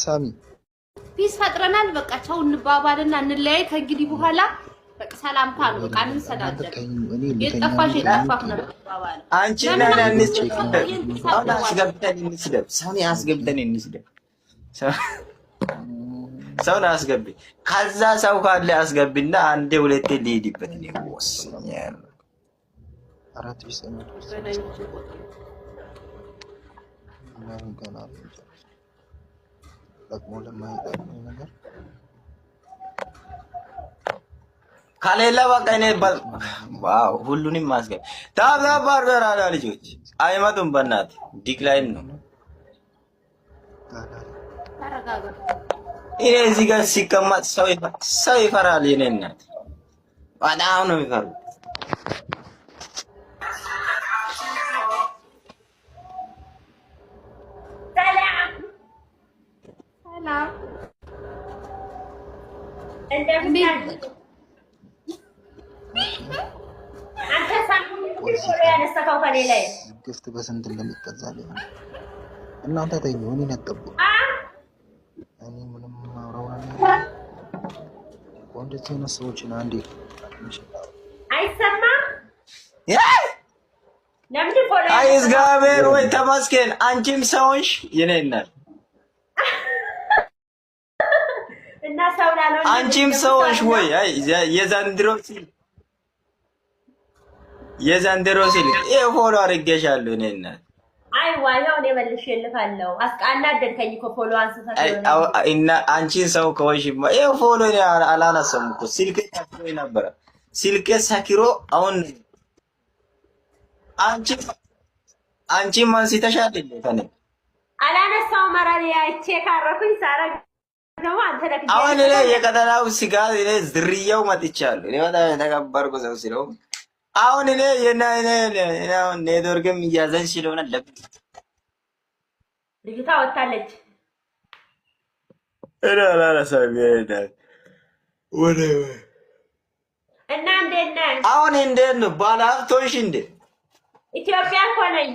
ሳሚ ፒስ ፈጥረናል። በቃ ቻው እንባባልና እንለያይ። ከእንግዲህ በኋላ በቃ ሰላምታ ነው። በቃ እንሰዳለን። የጠፋሽ የጠፋህ ነው ባባል አንቺ ነን እንስደብ። አሁን አስገብተን እንስደብ። ሳሚ አስገብተን እንስደብ። ሰውን አስገቢ። ከዛ ሰው ካለ አስገቢና አንዴ ሁለቴ ሊሄድበት ነው ወስኛል። አራት ቢሰማ ምናምን ገና ደግሞ ለማይጠቅም ነገር ካሌላ በቃ እኔ ዋው ሁሉንም ማስገብ ታብታብ ባርበራላ ልጆች አይመጡም። በእናት ዲክላይን ነው። እኔ እዚህ ጋር ሲቀመጥ ሰው ይፈራል። የኔ እናት በጣም ነው የሚፈሩት። ግፍት በስንት እንደሚቀዛ ሊሆን እናንተ ተኙ። እኔን አትጠብቁ። እኔ ምንም ማውራው ነገር እንደዚህ አይነት ሰዎችን አንዴ አይሰማም። አይ እግዚአብሔር ወይ ተመስገን። አንቺም ሰውሽ የኔ እናት እና ሰው ላለው አንቺም ሰውሽ ወይ አይ የዘንድሮ ሲል ፎሎ አድርጌሻለሁ እኔ እናት። አይ ዋያው እኔ መልሼልካለሁ። አናደድከኝ እኮ ፎሎ አንስተህ እና አንቺን ሰው ከወሽማ ፎሎ እኔ አላነሳም እኮ ስልኬ ሰክሮ ነበር። ስልኬ ሰክሮ አሁን አንቺ ማንሲተሻል እንዴ? ከኔ አላነሳው መራሪያ ቼክ አረኩኝ ሳረግ ደግሞ አንተ ለክ አሁን ላይ የቀጠናው ስጋ እኔ ዝርያው መጥቻለሁ። እኔ በጣም የተከበርኩ ሰው ስለሆነ አሁን እኔ አሁን ኔትወርክም እያዘን ስለሆነ ልጅቷ ወጣለች። እኔ አላነሳም ይሄዳል ወደ እና እንዴት ነህ? አሁን እንዴት ነው ባለሀብቶች እንዴ? ኢትዮጵያ እኮ ነኝ።